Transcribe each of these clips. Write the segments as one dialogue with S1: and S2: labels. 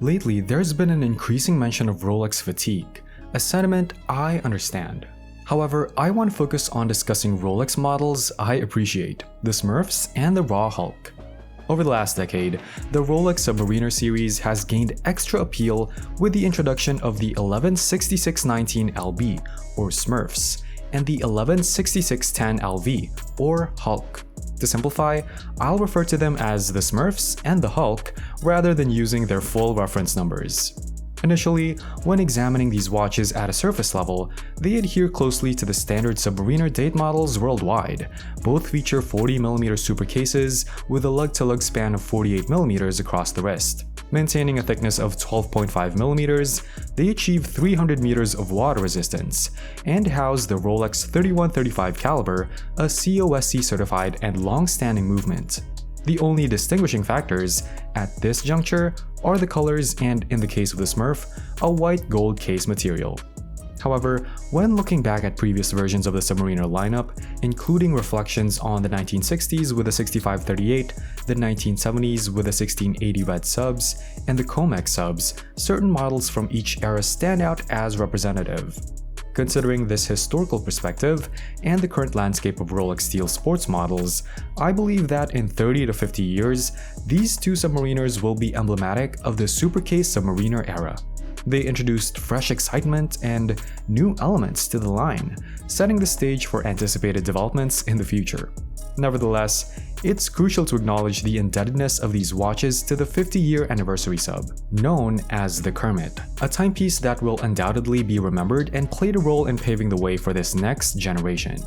S1: Lately, there's been an increasing mention of Rolex fatigue, a sentiment I understand. However, I want to focus on discussing Rolex models I appreciate, the Smurfs and the Raw Hulk. Over the last decade, the Rolex Submariner series has gained extra appeal with the introduction of the 116619 LB, or Smurfs, and the 116610 LV, or Hulk. To simplify, I'll refer to them as the Smurfs and the Hulk rather than using their full reference numbers. Initially, when examining these watches at a surface level, they adhere closely to the standard Submariner date models worldwide. Both feature 40mm super cases with a lug-to-lug span of 48mm across the wrist. Maintaining a thickness of 12.5mm, they achieve 300 meters of water resistance, and house the Rolex 3135 caliber, a COSC certified and long-standing movement. The only distinguishing factors at this juncture are the colors and, in the case of the Smurf, a white gold case material. However, when looking back at previous versions of the Submariner lineup, including reflections on the 1960s with the 6538, the 1970s with the 1680 red subs, and the Comex subs, certain models from each era stand out as representative. Considering this historical perspective and the current landscape of Rolex steel sports models, I believe that in 30 to 50 years, these two Submariners will be emblematic of the Supercase Submariner era. They introduced fresh excitement and new elements to the line, setting the stage for anticipated developments in the future. Nevertheless, it's crucial to acknowledge the indebtedness of these watches to the 50-year anniversary sub, known as the Kermit, a timepiece that will undoubtedly be remembered and played a role in paving the way for this next generation.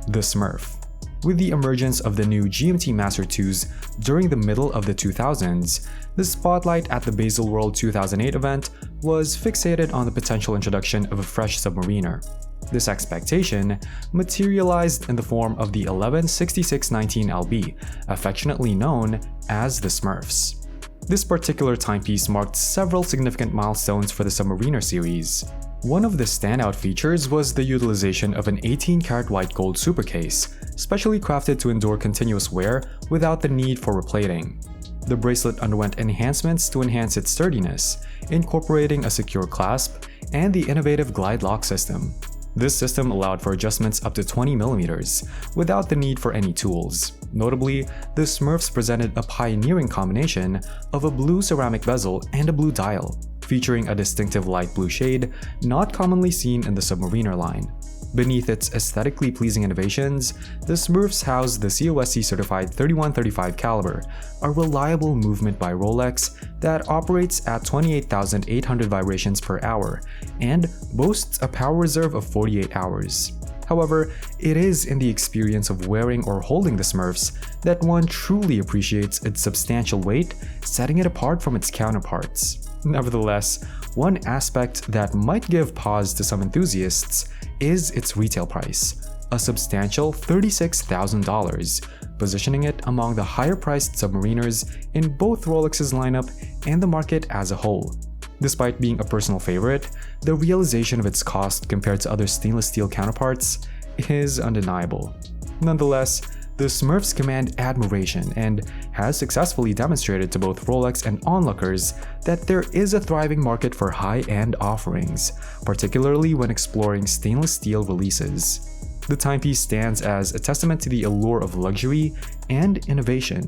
S1: The Smurf. With the emergence of the new GMT Master 2s during the middle of the 2000s, the spotlight at the Baselworld 2008 event was fixated on the potential introduction of a fresh Submariner. This expectation materialized in the form of the 116619 LB, affectionately known as the Smurfs. This particular timepiece marked several significant milestones for the Submariner series. One of the standout features was the utilization of an 18-karat white gold supercase, specially crafted to endure continuous wear without the need for replating. The bracelet underwent enhancements to enhance its sturdiness, incorporating a secure clasp and the innovative Glidelock system. This system allowed for adjustments up to 20mm, without the need for any tools. Notably, the Smurfs presented a pioneering combination of a blue ceramic bezel and a blue dial, featuring a distinctive light blue shade not commonly seen in the Submariner line. Beneath its aesthetically pleasing innovations, the Smurfs house the COSC certified 3135 caliber, a reliable movement by Rolex that operates at 28,800 vibrations per hour and boasts a power reserve of 48 hours. However, it is in the experience of wearing or holding the Smurfs that one truly appreciates its substantial weight, setting it apart from its counterparts. Nevertheless, one aspect that might give pause to some enthusiasts is its retail price, a substantial $36,000, positioning it among the higher-priced Submariners in both Rolex's lineup and the market as a whole. Despite being a personal favorite, the realization of its cost compared to other stainless steel counterparts is undeniable. Nonetheless, the Smurfs command admiration and has successfully demonstrated to both Rolex and onlookers that there is a thriving market for high-end offerings, particularly when exploring stainless steel releases. The timepiece stands as a testament to the allure of luxury and innovation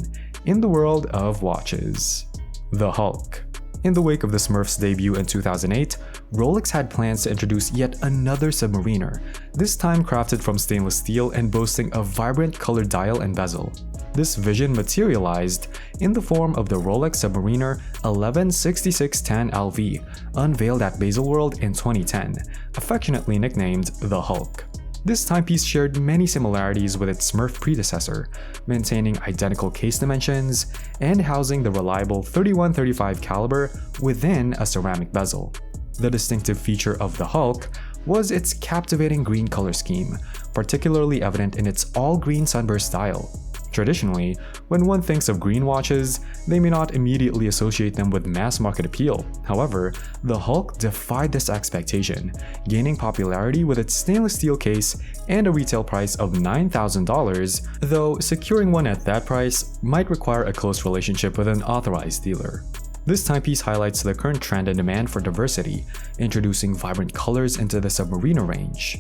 S1: in the world of watches. The Hulk. In the wake of the Smurfs' debut in 2008, Rolex had plans to introduce yet another Submariner, this time crafted from stainless steel and boasting a vibrant colored dial and bezel. This vision materialized in the form of the Rolex Submariner 116610 LV, unveiled at Baselworld in 2010, affectionately nicknamed the Hulk. This timepiece shared many similarities with its Smurf predecessor, maintaining identical case dimensions and housing the reliable 3135 caliber within a ceramic bezel. The distinctive feature of the Hulk was its captivating green color scheme, particularly evident in its all-green sunburst dial. Traditionally, when one thinks of green watches, they may not immediately associate them with mass market appeal. However, the Hulk defied this expectation, gaining popularity with its stainless steel case and a retail price of $9,000, though securing one at that price might require a close relationship with an authorized dealer. This timepiece highlights the current trend and demand for diversity, introducing vibrant colors into the Submariner range.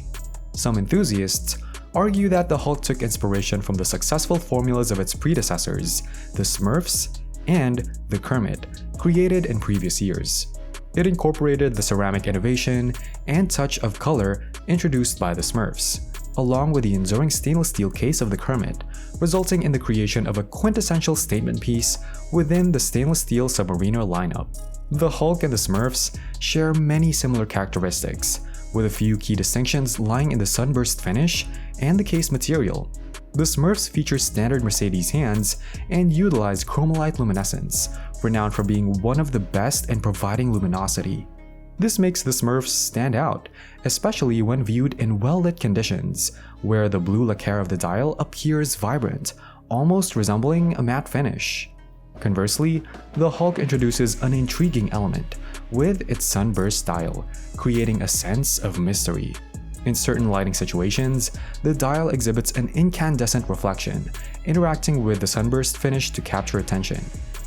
S1: Some enthusiasts argue that the Hulk took inspiration from the successful formulas of its predecessors, the Smurfs and the Kermit, created in previous years. It incorporated the ceramic innovation and touch of color introduced by the Smurfs, along with the enduring stainless steel case of the Kermit, resulting in the creation of a quintessential statement piece within the stainless steel Submariner lineup. The Hulk and the Smurfs share many similar characteristics, with a few key distinctions lying in the sunburst finish and the case material. The Smurfs feature standard Mercedes hands and utilize chromolite luminescence, renowned for being one of the best in providing luminosity. This makes the Smurfs stand out, especially when viewed in well-lit conditions, where the blue lacquer of the dial appears vibrant, almost resembling a matte finish. Conversely, the Hulk introduces an intriguing element with its sunburst dial, creating a sense of mystery. In certain lighting situations, the dial exhibits an incandescent reflection, interacting with the sunburst finish to capture attention.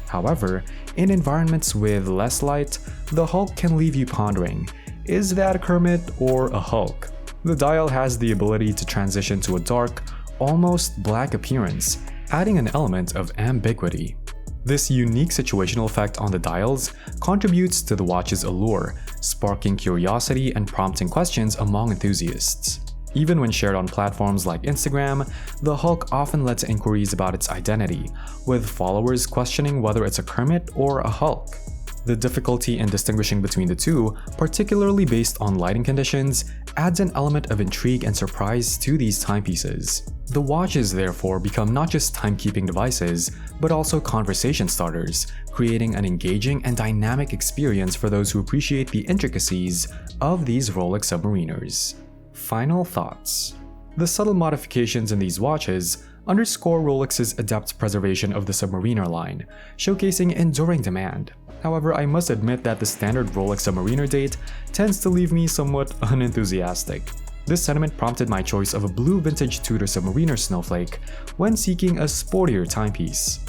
S1: However, in environments with less light, the Hulk can leave you pondering, is that a Kermit or a Hulk? The dial has the ability to transition to a dark, almost black appearance, adding an element of ambiguity. This unique situational effect on the dials contributes to the watch's allure, sparking curiosity and prompting questions among enthusiasts. Even when shared on platforms like Instagram, the Hulk often led to inquiries about its identity, with followers questioning whether it's a Kermit or a Hulk. The difficulty in distinguishing between the two, particularly based on lighting conditions, adds an element of intrigue and surprise to these timepieces. The watches therefore become not just timekeeping devices, but also conversation starters, creating an engaging and dynamic experience for those who appreciate the intricacies of these Rolex Submariners. Final thoughts. The subtle modifications in these watches underscore Rolex's adept preservation of the Submariner line, showcasing enduring demand. However, I must admit that the standard Rolex Submariner date tends to leave me somewhat unenthusiastic. This sentiment prompted my choice of a blue vintage Tudor Submariner snowflake when seeking a sportier timepiece.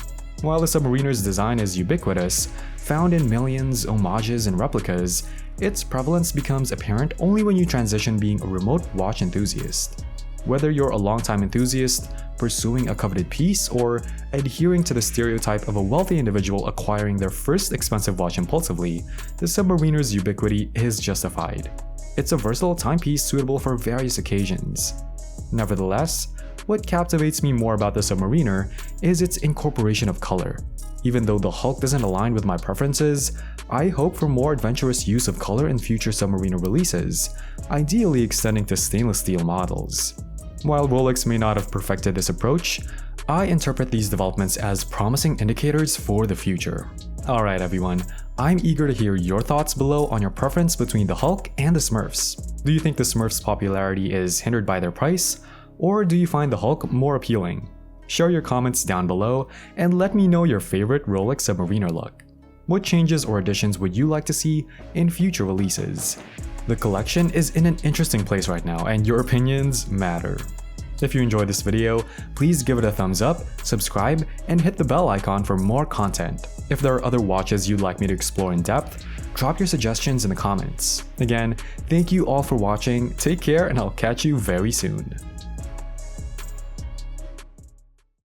S1: While the Submariner's design is ubiquitous, found in millions, homages, and replicas, its prevalence becomes apparent only when you transition being a remote watch enthusiast. Whether you're a longtime enthusiast, pursuing a coveted piece, or adhering to the stereotype of a wealthy individual acquiring their first expensive watch impulsively, the Submariner's ubiquity is justified. It's a versatile timepiece suitable for various occasions. Nevertheless, what captivates me more about the Submariner is its incorporation of color. Even though the Hulk doesn't align with my preferences, I hope for more adventurous use of color in future Submariner releases, ideally extending to stainless steel models. While Rolex may not have perfected this approach, I interpret these developments as promising indicators for the future. Alright everyone, I'm eager to hear your thoughts below on your preference between the Hulk and the Smurfs. Do you think the Smurfs' popularity is hindered by their price, or do you find the Hulk more appealing? Share your comments down below and let me know your favorite Rolex Submariner look. What changes or additions would you like to see in future releases? The collection is in an interesting place right now, and your opinions matter. If you enjoyed this video, please give it a thumbs up, subscribe, and hit the bell icon for more content. If there are other watches you'd like me to explore in depth, drop your suggestions in the comments. Again, thank you all for watching, take care, and I'll catch you very soon.